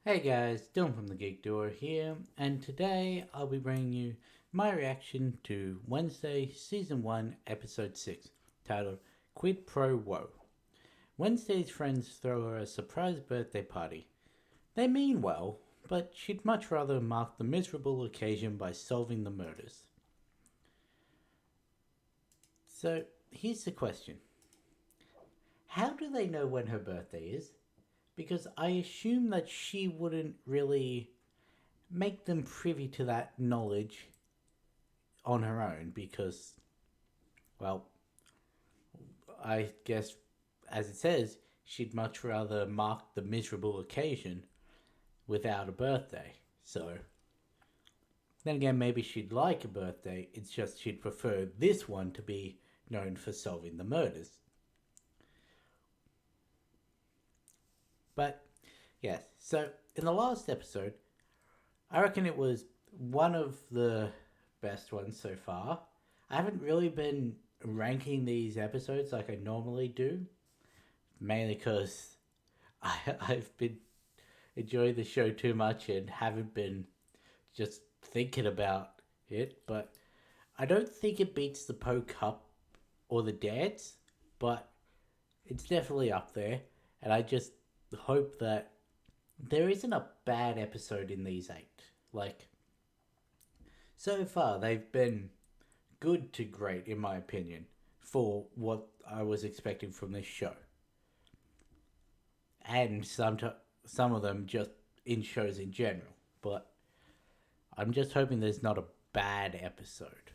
Hey guys, Dylan from the Geek Duo here, and today I'll be bringing you my reaction to Wednesday Season 1, Episode 6, titled Quid Pro Woe. Wednesday's friends throw her a surprise birthday party. They mean well, but she'd much rather mark the miserable occasion by solving the murders. So, here's the question. How do they know when her birthday is? Because I assume that she wouldn't really make them privy to that knowledge on her own because, well, I guess, as it says, she'd much rather mark the miserable occasion without a birthday. So, then again, maybe she'd like a birthday, it's just she'd prefer this one to be known for solving the murders. But, yes, so in the last episode, I reckon it was one of the best ones so far. I haven't really been ranking these episodes like I normally do, mainly because I've been enjoying the show too much and haven't been just thinking about it. But I don't think it beats the Poe Cup or the dance, but it's definitely up there. And I just hope that there isn't a bad episode in these eight. Like, so far, they've been good to great, in my opinion, for what I was expecting from this show. And some of them just in shows in general. But I'm just hoping there's not a bad episode.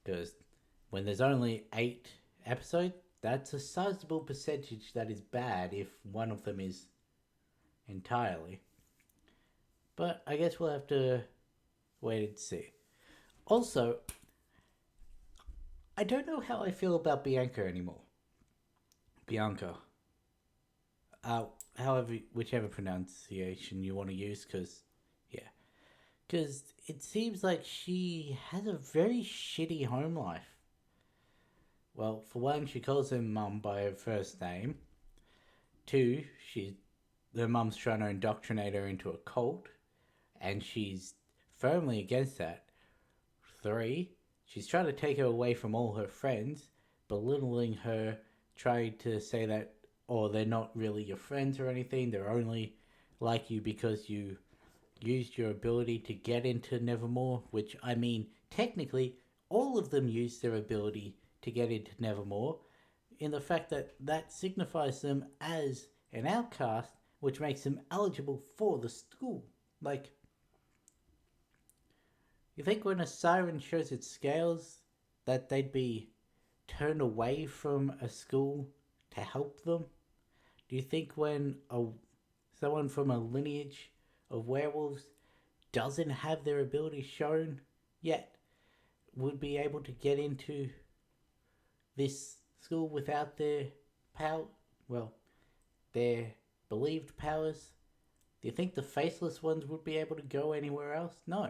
Because when there's only 8 episodes, that's a sizable percentage that is bad if one of them is entirely. But I guess we'll have to wait and see. Also, I don't know how I feel about Bianca anymore. Bianca. However, whichever pronunciation you want to use, because, yeah. Because it seems like she has a very shitty home life. Well, for one, she calls her mum by her first name. Two, her mum's trying to indoctrinate her into a cult, and she's firmly against that. Three, she's trying to take her away from all her friends, belittling her, trying to say that, oh, they're not really your friends or anything, they're only like you because you used your ability to get into Nevermore, which, I mean, technically, all of them used their ability to get into Nevermore, in the fact that that signifies them as an outcast, which makes them eligible for the school. Like, you think when a siren shows its scales that they'd be turned away from a school to help them? Do you think when someone from a lineage of werewolves doesn't have their ability shown yet would be able to get into this school without their power? Well, their believed powers? Do you think the faceless ones would be able to go anywhere else? No.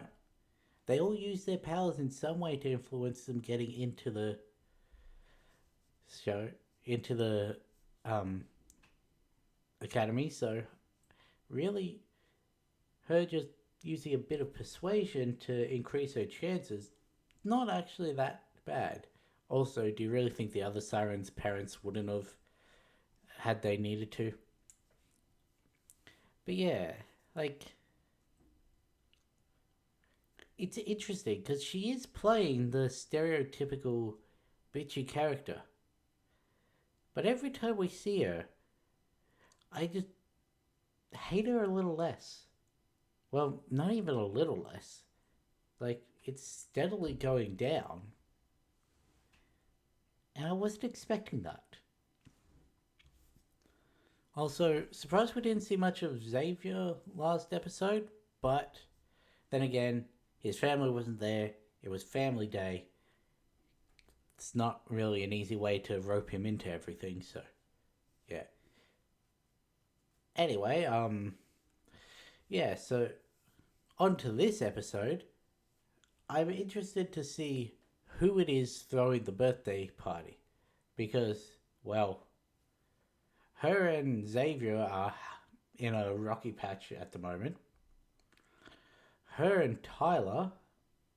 They all use their powers in some way to influence them getting into the show, into the um, academy. So, really, her just using a bit of persuasion to increase her chances, not actually that bad. Also, do you really think the other sirens' parents wouldn't have had they needed to? But yeah, like, it's interesting because she is playing the stereotypical bitchy character. But every time we see her, I just hate her a little less. Well, not even a little less. Like, it's steadily going down. And I wasn't expecting that. Also, surprised we didn't see much of Xavier last episode, but then again, his family wasn't there. It was family day. It's not really an easy way to rope him into everything, so yeah. Anyway, yeah, so on to this episode. I'm interested to see who it is throwing the birthday party because, well, her and Xavier are in a rocky patch at the moment. Her and Tyler,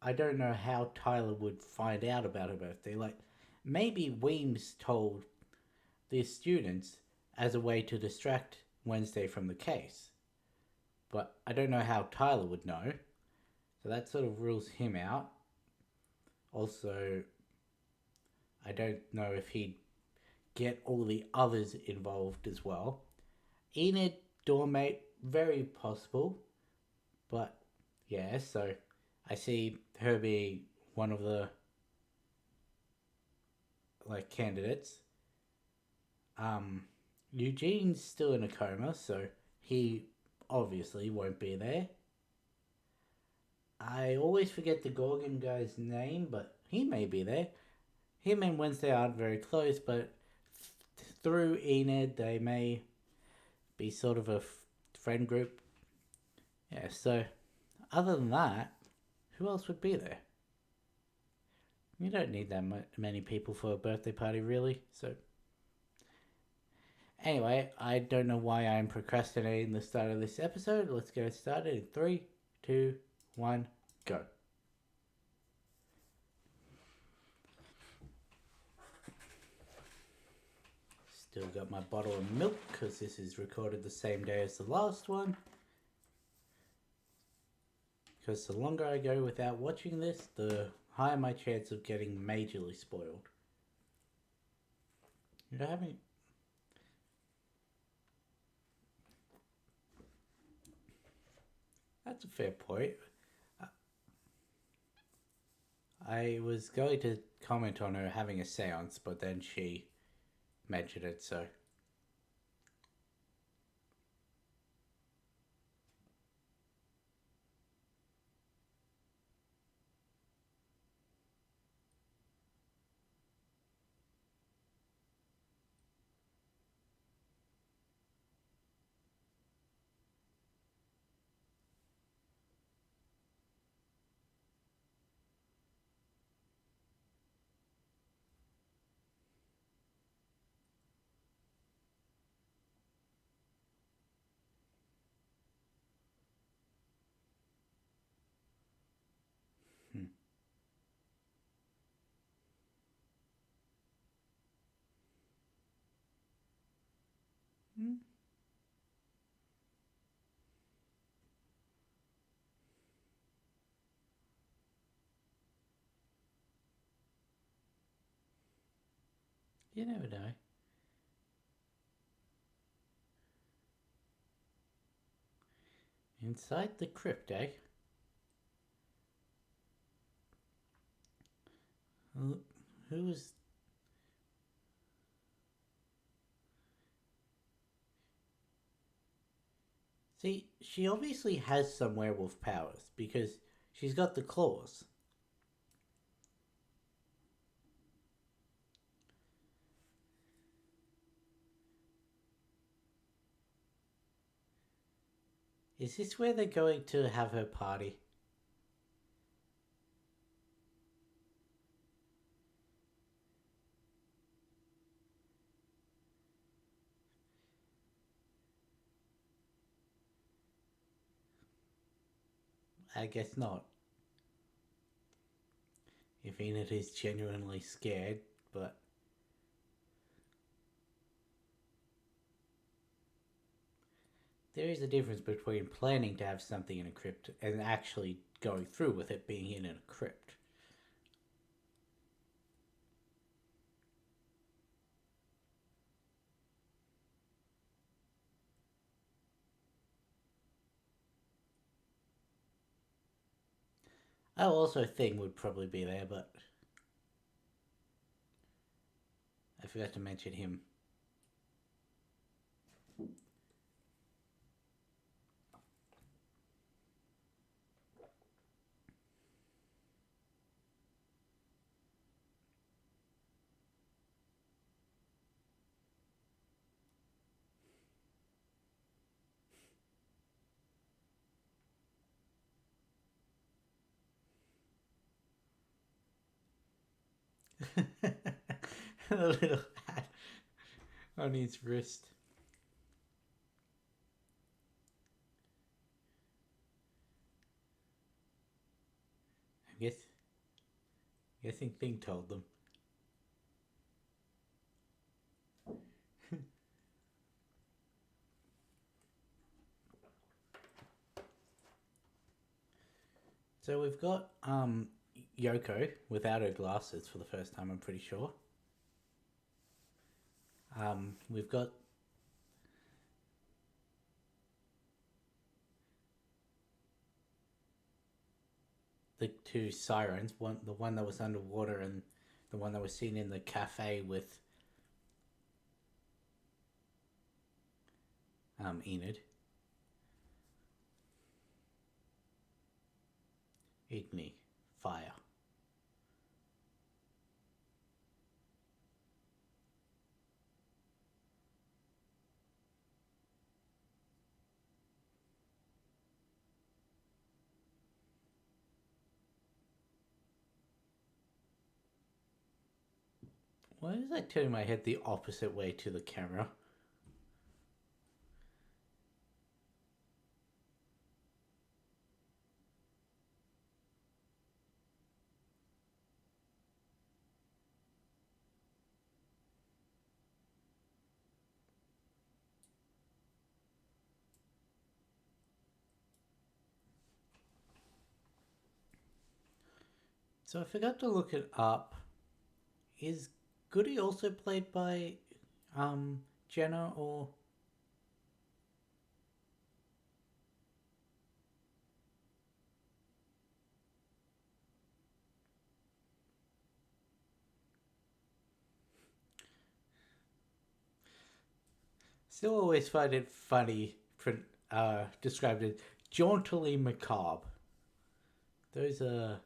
I don't know how Tyler would find out about her birthday. Like, maybe Weems told the students as a way to distract Wednesday from the case. But I don't know how Tyler would know. So that sort of rules him out. Also, I don't know if he'd get all the others involved as well. Enid, doormate, very possible. But yeah, so I see her be one of the like candidates. Um, Eugene's still in a coma, so he obviously won't be there. I always forget the Gorgon guy's name, but he may be there. Him and Wednesday aren't very close, but through Enid, they may be sort of a friend group. Yeah, so other than that, who else would be there? You don't need that many people for a birthday party, really. So, anyway, I don't know why I'm procrastinating the start of this episode. Let's get started in 3, 2, 1, go. Still got my bottle of milk because this is recorded the same day as the last one. Because the longer I go without watching this, the higher my chance of getting majorly spoiled. You know, having. That's a fair point. I was going to comment on her having a seance, but then she mentioned it, so. Hmm. Hmm. You never know. Inside the crypt, eh? Who was. See, she obviously has some werewolf powers because she's got the claws. Is this where they're going to have her party? I guess not. If Enid is genuinely scared, but there is a difference between planning to have something in a crypt and actually going through with it being in a crypt. Oh, also Thing would probably be there, but I forgot to mention him. A little hat on his wrist. Guessing Thing told them. So we've got Yoko without her glasses for the first time. I'm pretty sure. We've got the two sirens. The one that was underwater, and the one that was seen in the cafe with Enid. Igni, fire. Why is I turning my head the opposite way to the camera? So I forgot to look it up. Is Goody also played by Jenna or still always find it funny described as jauntily macabre. Those are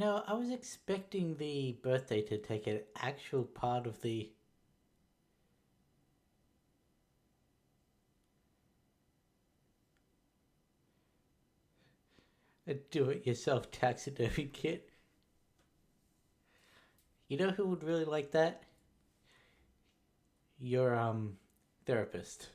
I was expecting the birthday to take an actual part of the do-it-yourself taxidermy kit. You know who would really like that? Your therapist.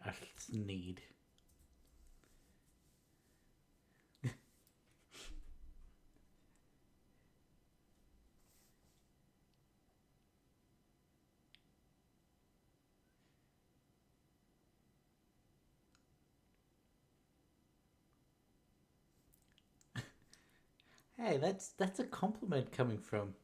That's need. Hey, that's a compliment coming from.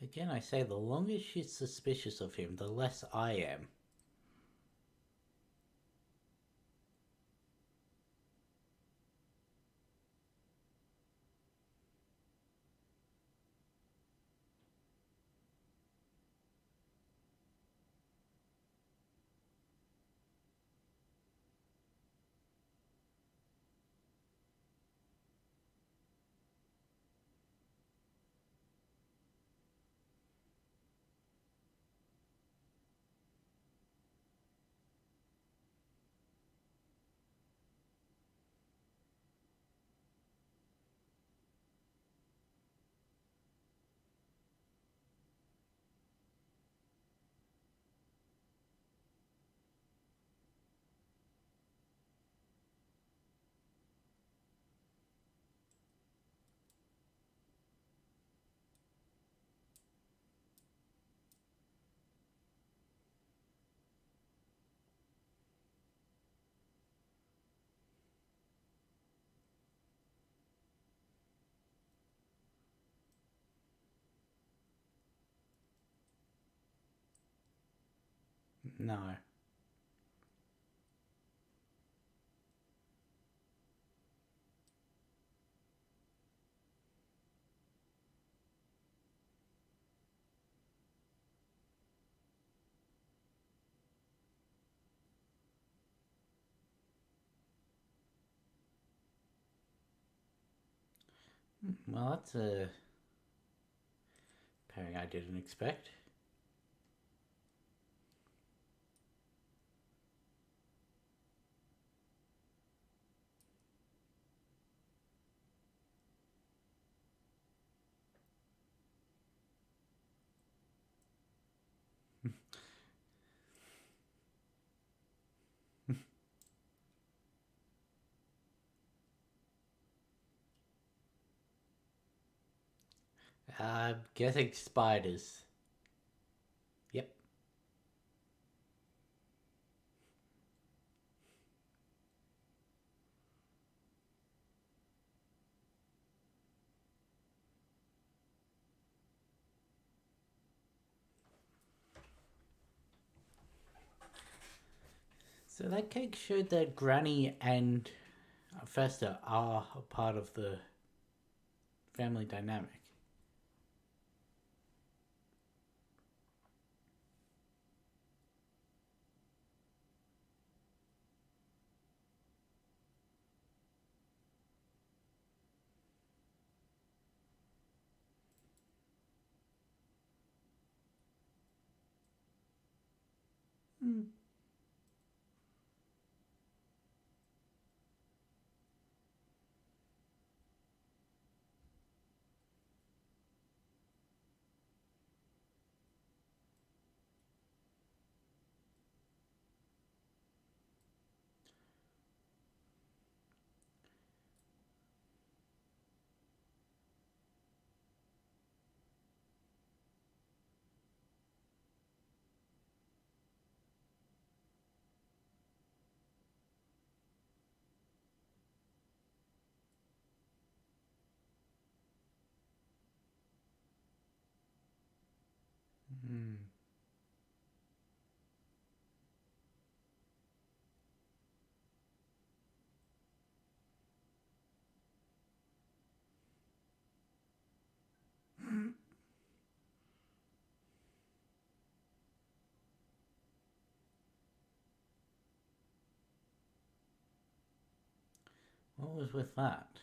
Again, I say the longer she's suspicious of him, the less I am. No. Well, that's a pairing I didn't expect. I'm guessing spiders. Yep. So that cake showed that Granny and Festa are a part of the family dynamic. Hmm. Hmm. What was with that?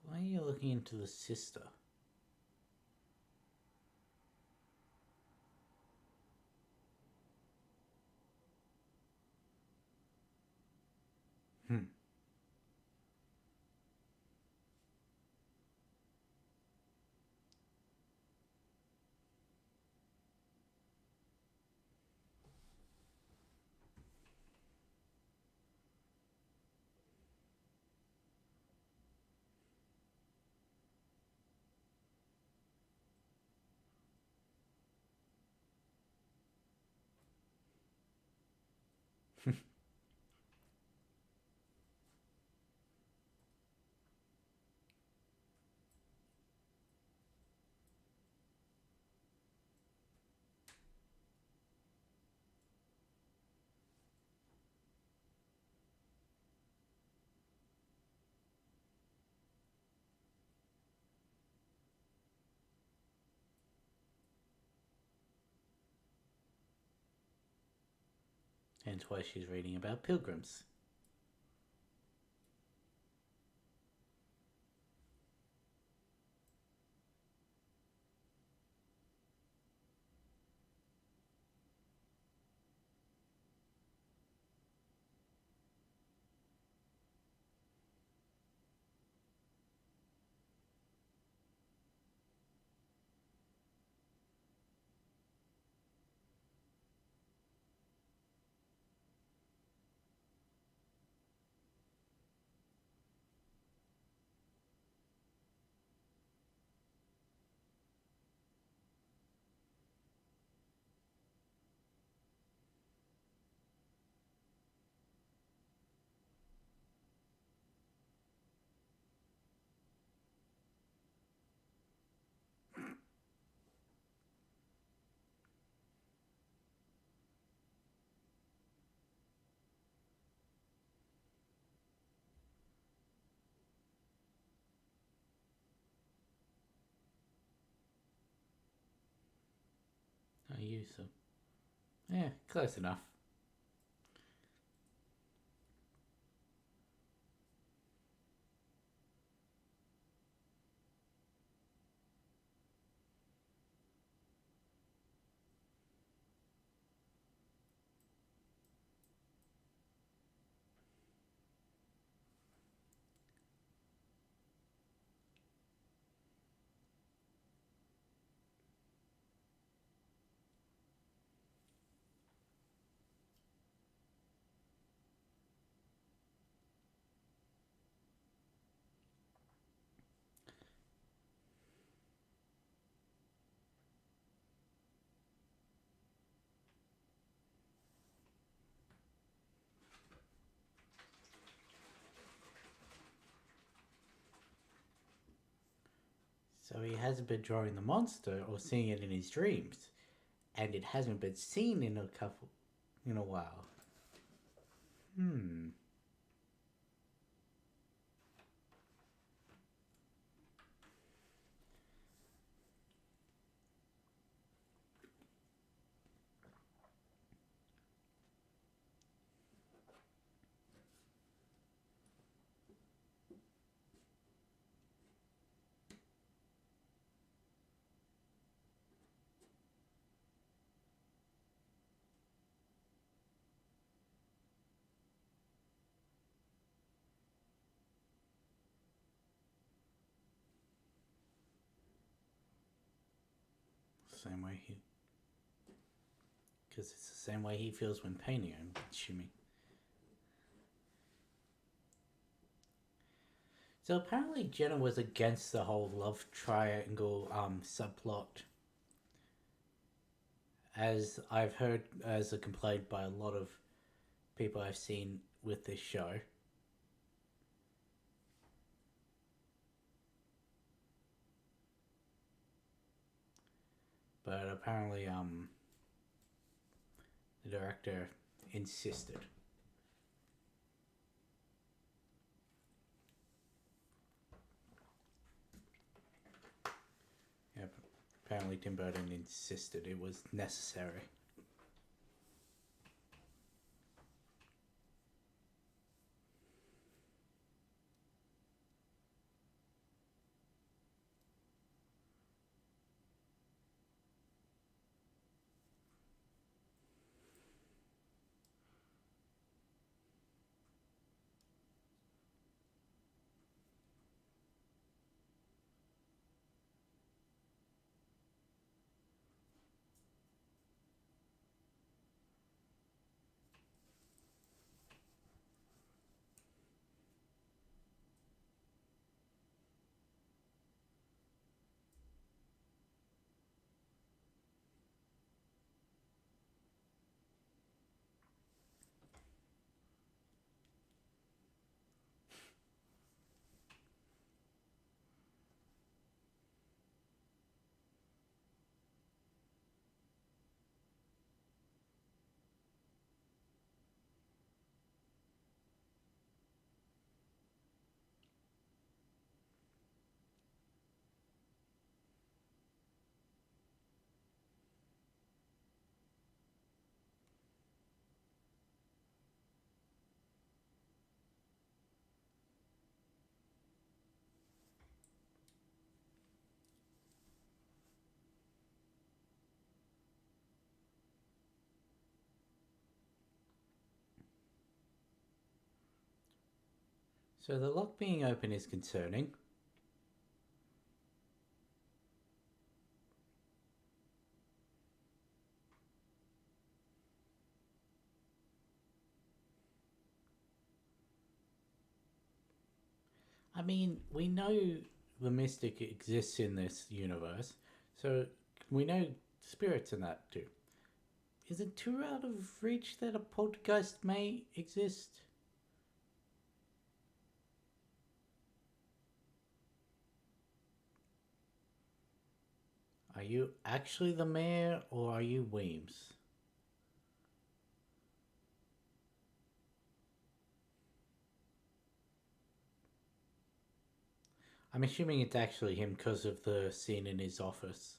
Why are you looking into the sister? Hmm. Hence why she's reading about pilgrims. I use them. Yeah, close enough. So he hasn't been drawing the monster or seeing it in his dreams, and it hasn't been seen in a while. Hmm. Same way he, because it's the same way he feels when painting. I'm assuming. So apparently Jenna was against the whole love triangle subplot, as I've heard as a complaint by a lot of people I've seen with this show. But apparently the director insisted. Yeah, apparently Tim Burton insisted it was necessary. So the lock being open is concerning. I mean, we know the mystic exists in this universe, so we know spirits in that too. Is it too out of reach that a poltergeist may exist? Are you actually the mayor or are you Weems? I'm assuming it's actually him because of the scene in his office.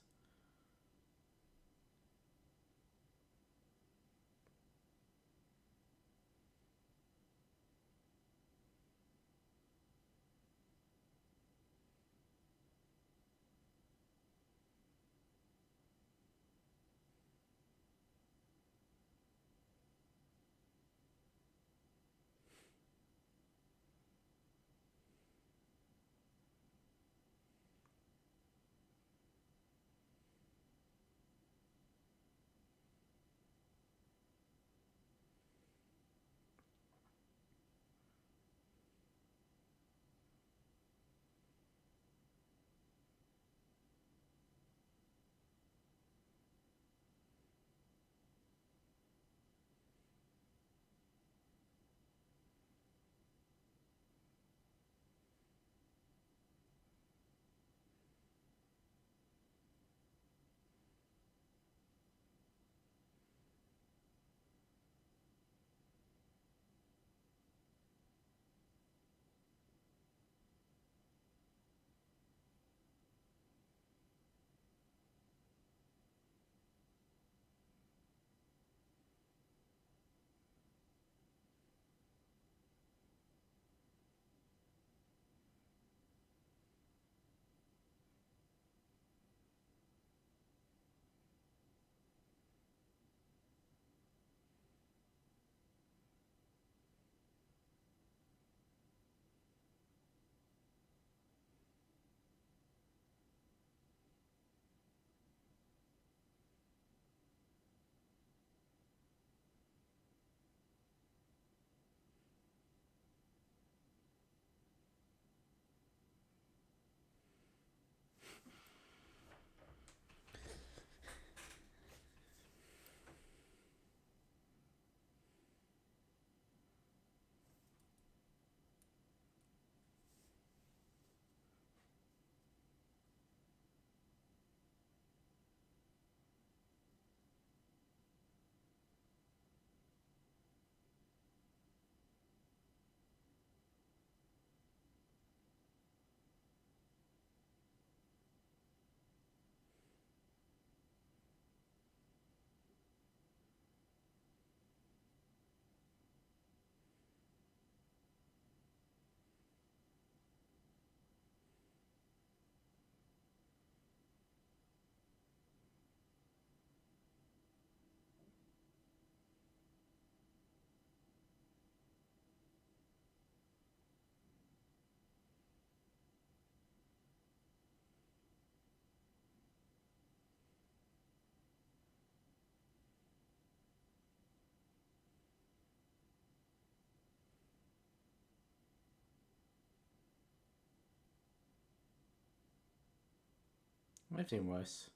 I've seen worse.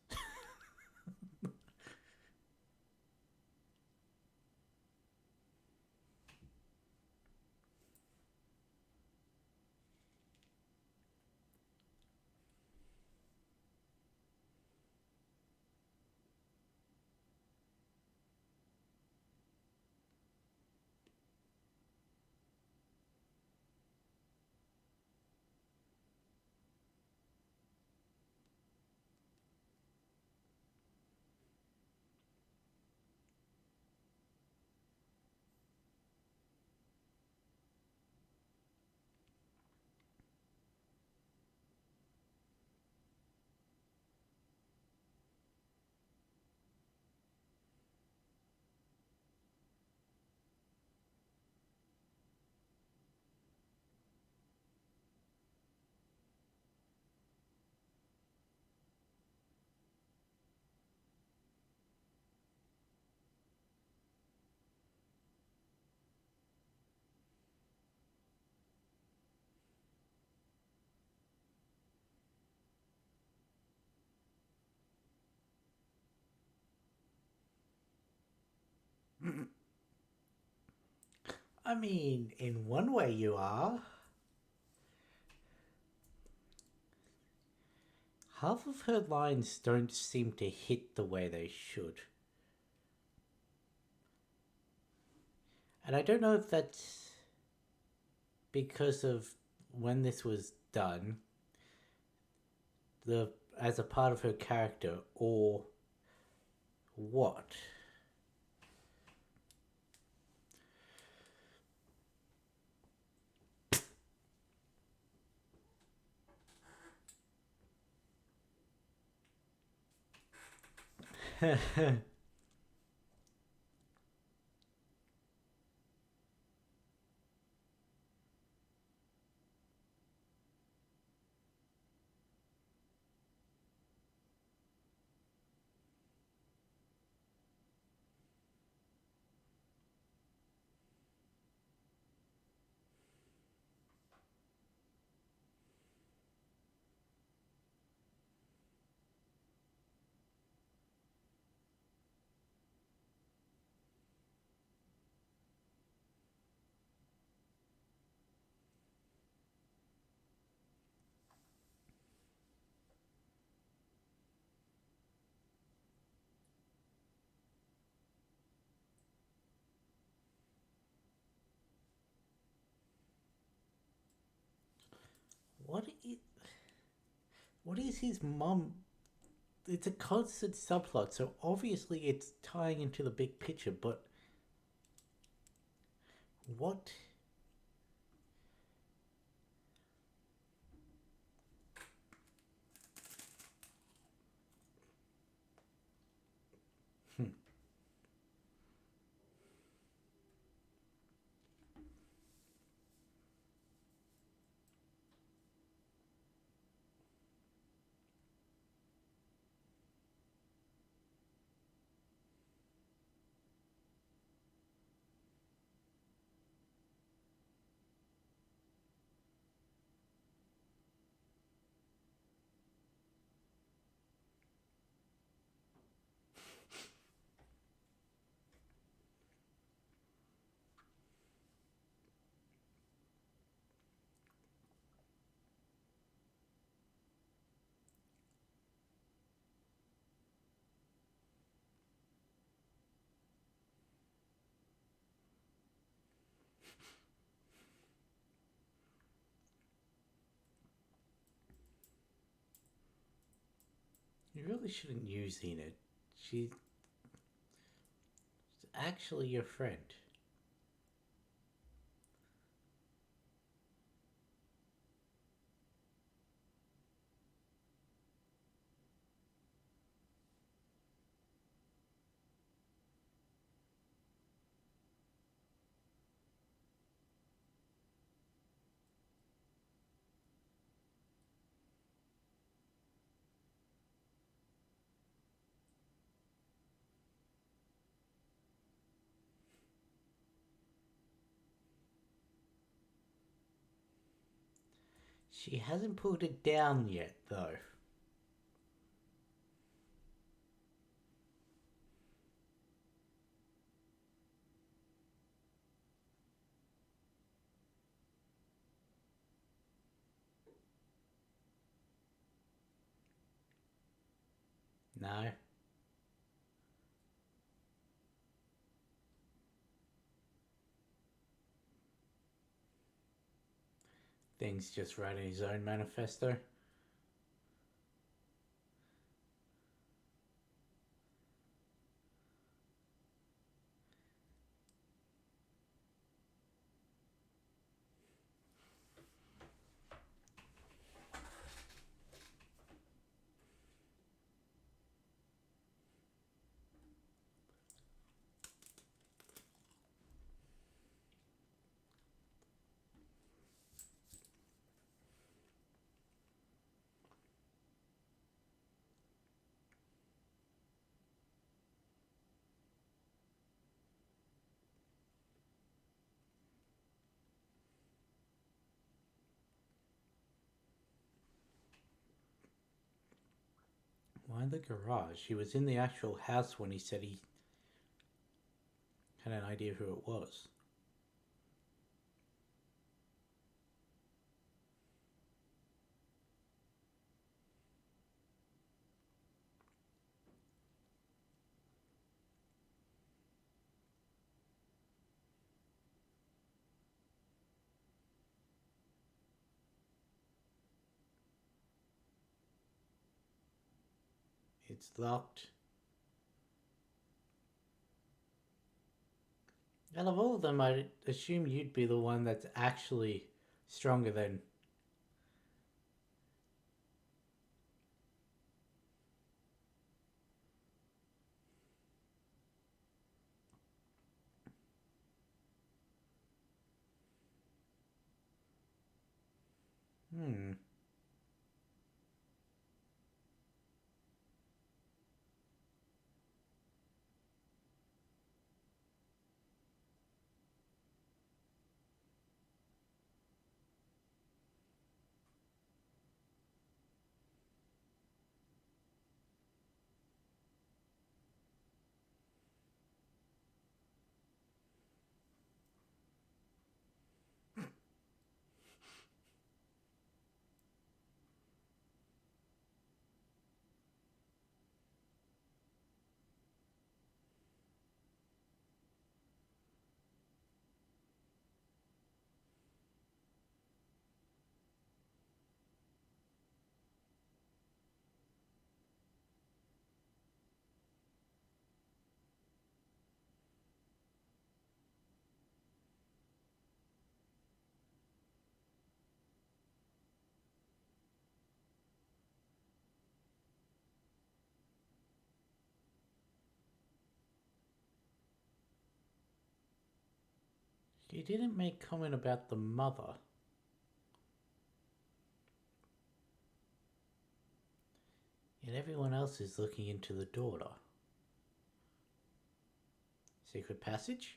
I mean, in one way you are. Half of her lines don't seem to hit the way they should. And I don't know if that's because of when this was done, the as a part of her character, or what. what is, what is his mum? It's a constant subplot, so obviously it's tying into the big picture, but what? Hmm. You really shouldn't use Enid. She's actually your friend. She hasn't pulled it down yet, though. No. Things just writing his own manifesto. Why the garage? He was in the actual house when he said he had an idea who it was. It's locked. Out of all of them, I assume you'd be the one that's actually stronger than. Hmm. You didn't make comment about the mother. Yet everyone else is looking into the daughter. Secret passage?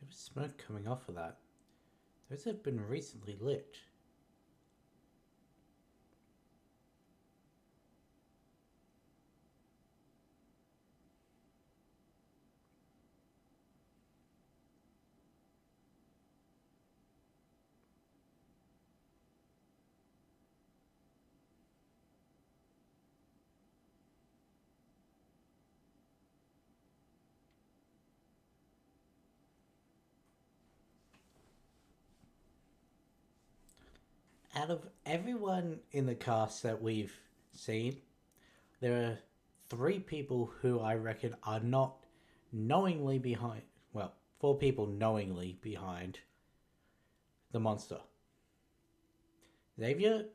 There was smoke coming off of that. Those have been recently lit. Out of everyone in the cast that we've seen, there are three people who I reckon are not knowingly behind. Well, four people knowingly behind the monster. Xavier,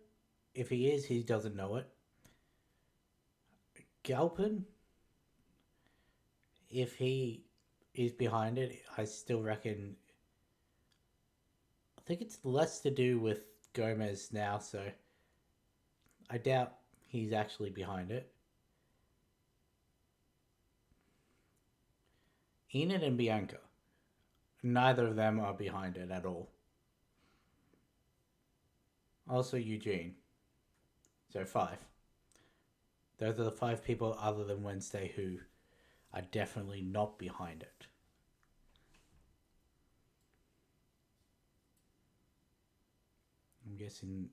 if he is, he doesn't know it. Galpin, if he is behind it, I still reckon. I think it's less to do with Gomez now, so I doubt he's actually behind it. Enid and Bianca, neither of them are behind it at all. Also, Eugene. So, five. Those are the five people other than Wednesday who are definitely not behind it. I'm guessing.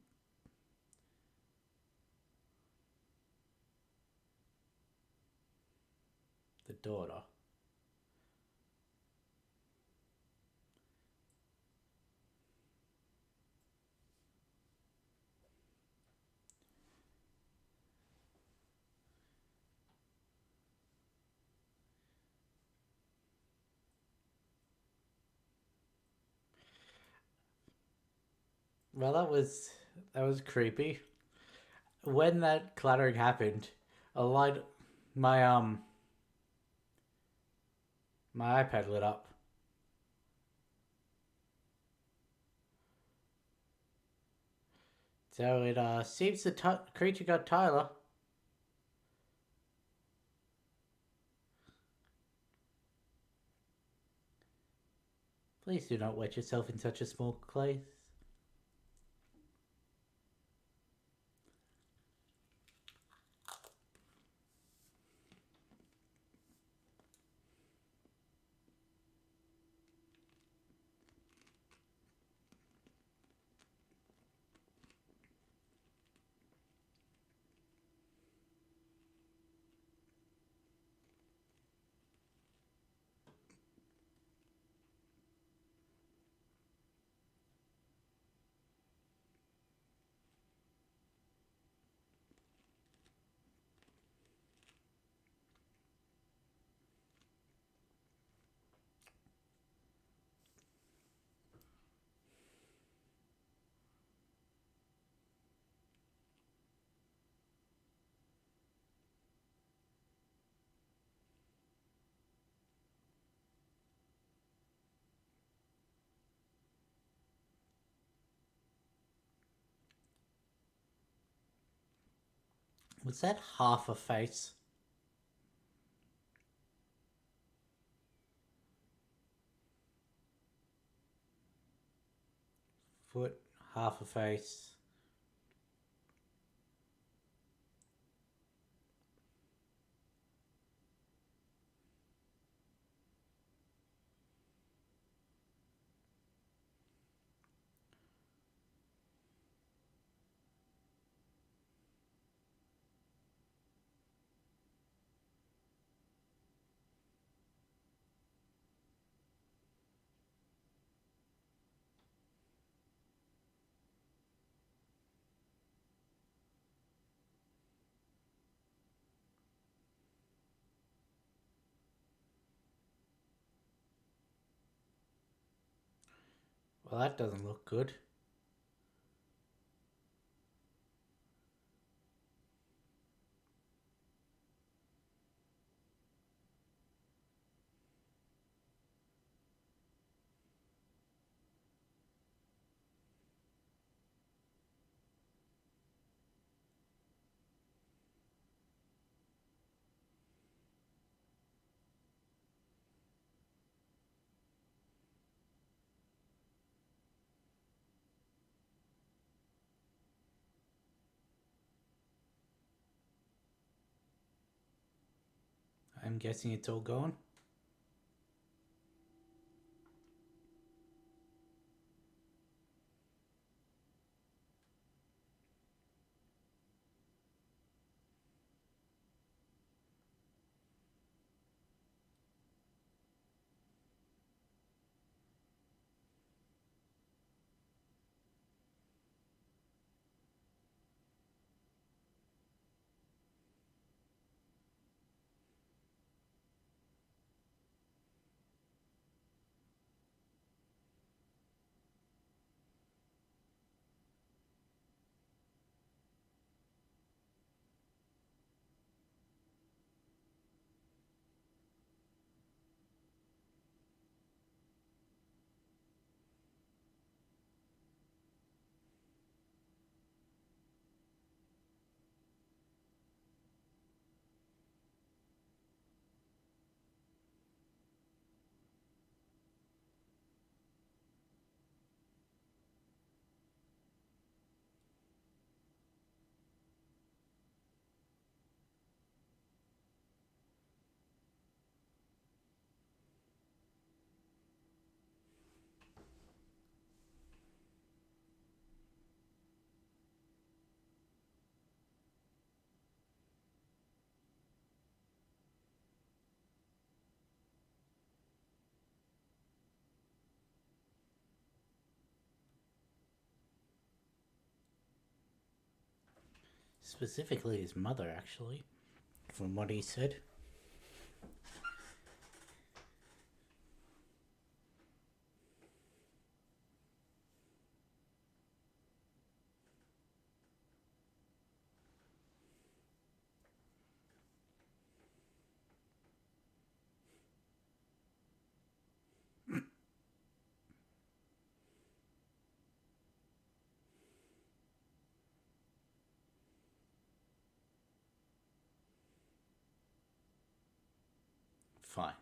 The daughter. Well, that was That was creepy. When that clattering happened, a light, my my iPad lit up. So it seems the creature got Tyler. Please do not wet yourself in such a small place. Was that half a face? Foot, half a face. Well, that doesn't look good. I'm guessing it's all gone. Specifically his mother, actually, from what he said. fine.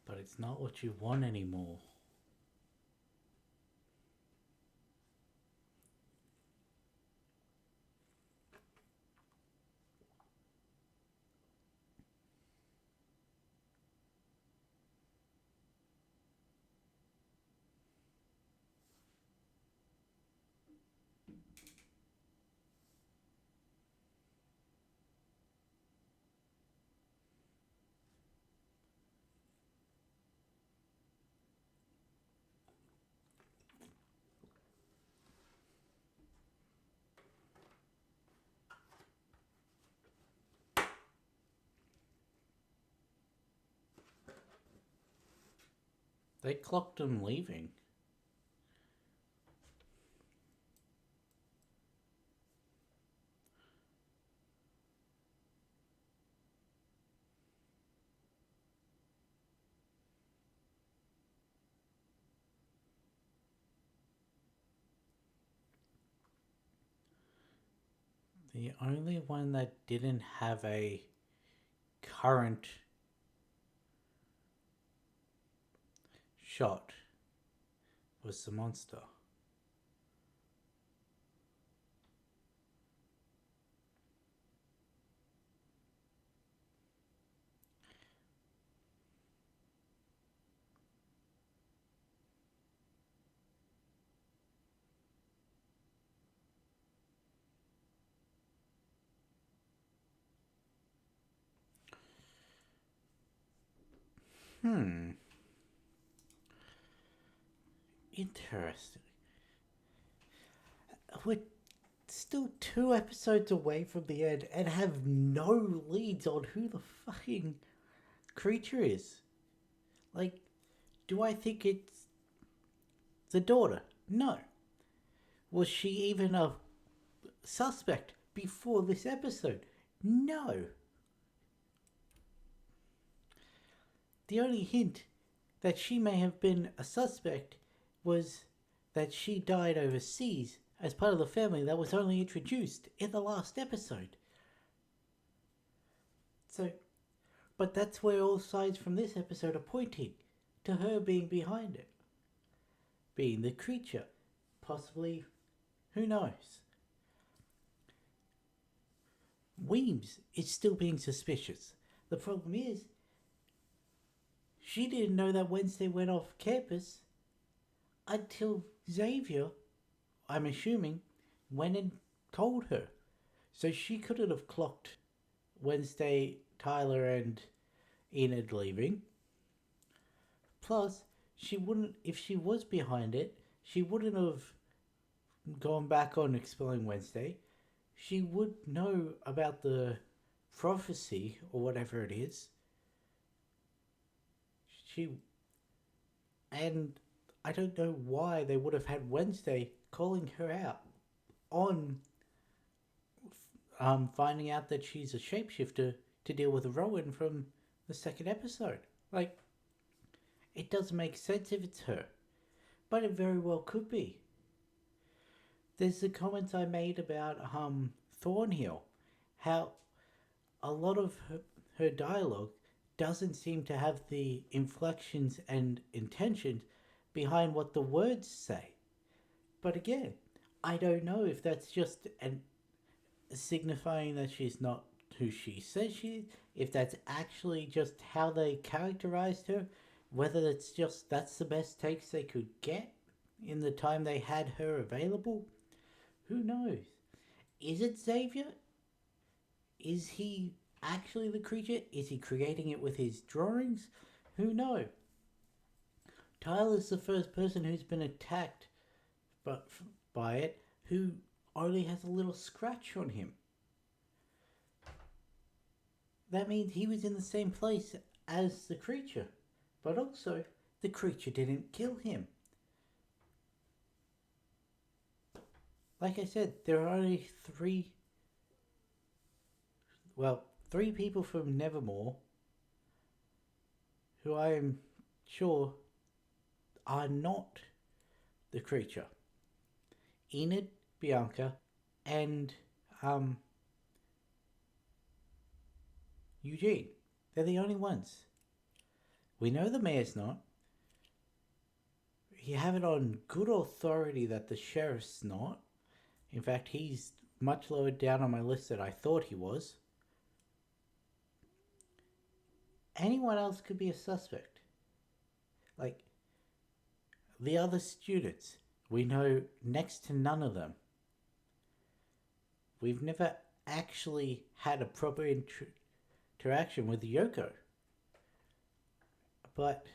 But it's not what you want anymore. They clocked him leaving. The only one that didn't have a current shot was the monster. Hmm. Interesting. We're still 2 episodes away from the end and have no leads on who the fucking creature is. Like, do I think it's the daughter? No. Was she even a suspect before this episode? No. The only hint that she may have been a suspect was that she died overseas as part of the family that was only introduced in the last episode. So, but that's where all sides from this episode are pointing to her being behind it. Being the creature. Possibly, who knows? Weems is still being suspicious. The problem is, she didn't know that Wednesday went off campus until Xavier, I'm assuming, went and told her. So she couldn't have clocked Wednesday, Tyler, and Enid leaving. Plus, she wouldn't, if she was behind it, she wouldn't have gone back on expelling Wednesday. She would know about the prophecy or whatever it is. She, and I don't know why they would have had Wednesday calling her out on finding out that she's a shapeshifter to deal with Rowan from the second episode. Like, it doesn't make sense if it's her, but it very well could be. There's the comments I made about Thornhill, how a lot of her dialogue doesn't seem to have the inflections and intentions behind what the words say. But again, I don't know if that's just signifying that she's not who she says she is, if that's actually just how they characterized her, whether it's just that's the best takes they could get in the time they had her available. Who knows? Is it Xavier? Is he actually the creature? Is he creating it with his drawings? Who knows? Tyler's the first person who's been attacked by it who only has a little scratch on him. That means he was in the same place as the creature. But also, the creature didn't kill him. Like I said, there are only three people from Nevermore who I am sure are not the creature. Enid, Bianca, and Eugene. They're the only ones. We know the mayor's not. You have it on good authority that the sheriff's not. In fact, he's much lower down on my list than I thought he was. Anyone else could be a suspect. Like, the other students, we know next to none of them. We've never actually had a proper interaction with Yoko. But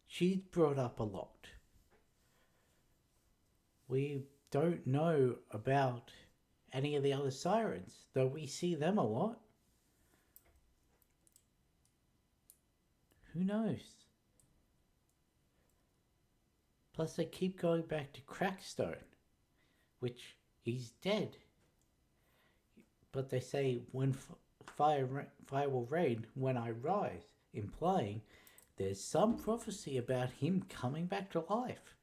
she's brought up a lot. We don't know about any of the other sirens, though we see them a lot. Who knows? Plus, they keep going back to Crackstone, which he's dead. But they say, when fire will rain when I rise, implying there's some prophecy about him coming back to life.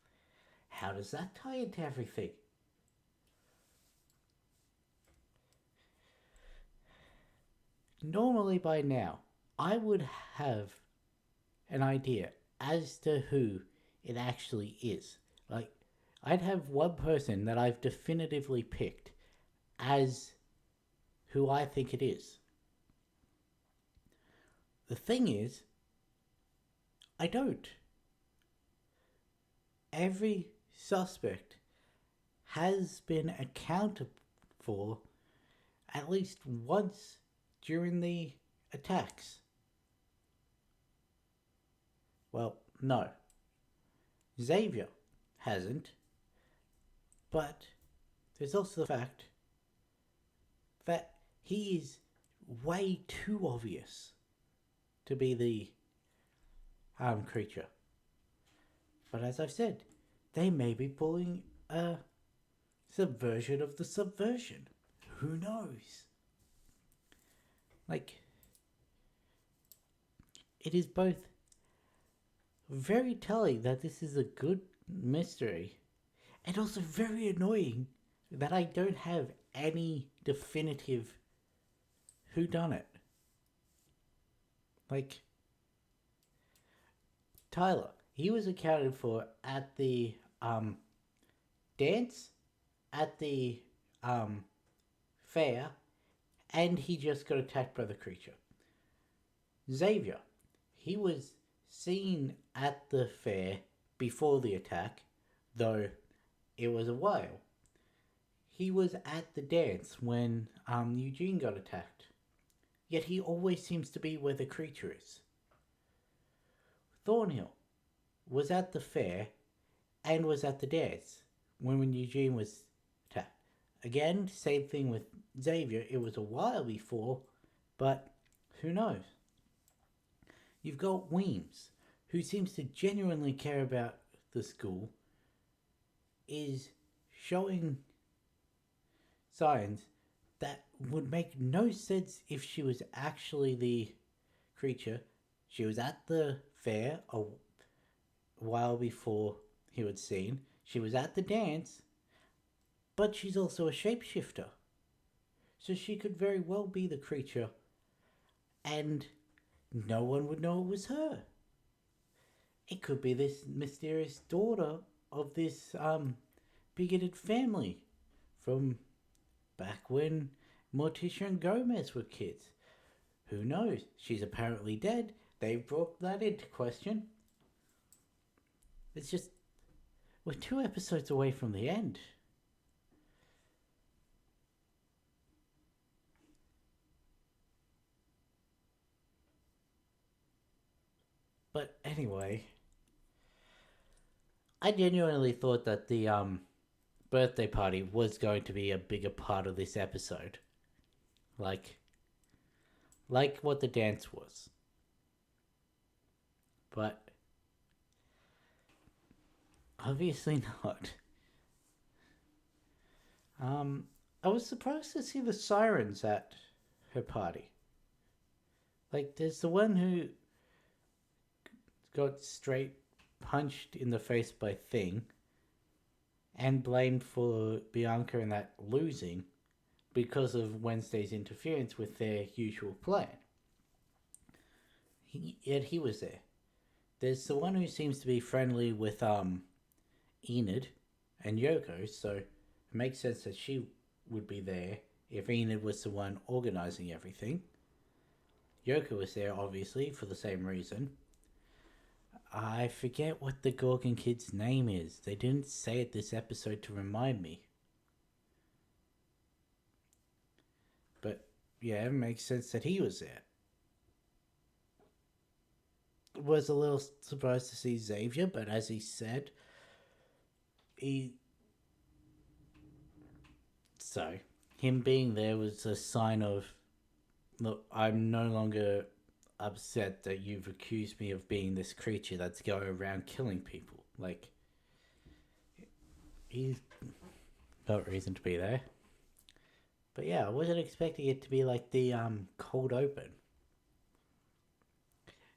How does that tie into everything? Normally by now, I would have an idea as to who it actually is. Like, I'd have one person that I've definitively picked as who I think it is. The thing is, I don't. Every suspect has been accounted for at least once during the attacks. Well, no. Xavier hasn't. But there's also the fact that he is way too obvious to be the creature. But as I've said, they may be pulling a subversion of the subversion. Who knows? Like, it is both very telling that this is a good mystery and also very annoying that I don't have any definitive whodunit. Like, Tyler, he was accounted for at the dance, at the fair, and he just got attacked by the creature. Xavier, he was seen at the fair before the attack, though it was a while. He was at the dance when Eugene got attacked, yet he always seems to be where the creature is. Thornhill was at the fair and was at the dance when Eugene was attacked. Again, same thing with Xavier. It was a while before, but who knows? You've got Weems, who seems to genuinely care about the school, is showing signs that would make no sense if she was actually the creature. She was at the fair a while before he was seen. She was at the dance, but she's also a shapeshifter. So she could very well be the creature, and no one would know it was her. It could be this mysterious daughter of this bigoted family from back when Morticia and Gomez were kids. Who knows? She's apparently dead. They brought that into question. It's just, we're 2 episodes away from the end. But anyway, I genuinely thought that the birthday party was going to be a bigger part of this episode. Like what the dance was. But obviously not. I was surprised to see the sirens at her party. Like, there's the one who got straight punched in the face by Thing and blamed for Bianca and that losing because of Wednesday's interference with their usual plan. Yet he was there. There's the one who seems to be friendly with Enid and Yoko, so it makes sense that she would be there if Enid was the one organizing everything. Yoko was there, obviously, for the same reason. I forget what the Gorgon kid's name is. They didn't say it this episode to remind me. But, yeah, it makes sense that he was there. Was a little surprised to see Xavier, but as he said, him being there was a sign of, look, I'm no longer upset that you've accused me of being this creature that's going around killing people. Like, he's got reason to be there. But yeah, I wasn't expecting it to be like the cold open.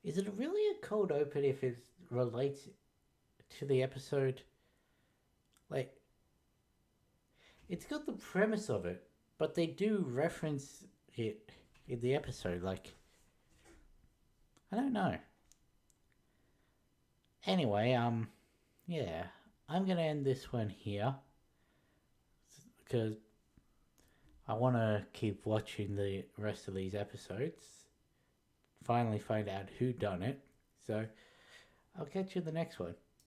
Is it really a cold open if it relates to the episode? Like, it's got the premise of it, but they do reference it in the episode. Like, I don't know. Anyway, yeah, I'm gonna end this one here because I want to keep watching the rest of these episodes. Finally find out who done it. So I'll catch you in the next one.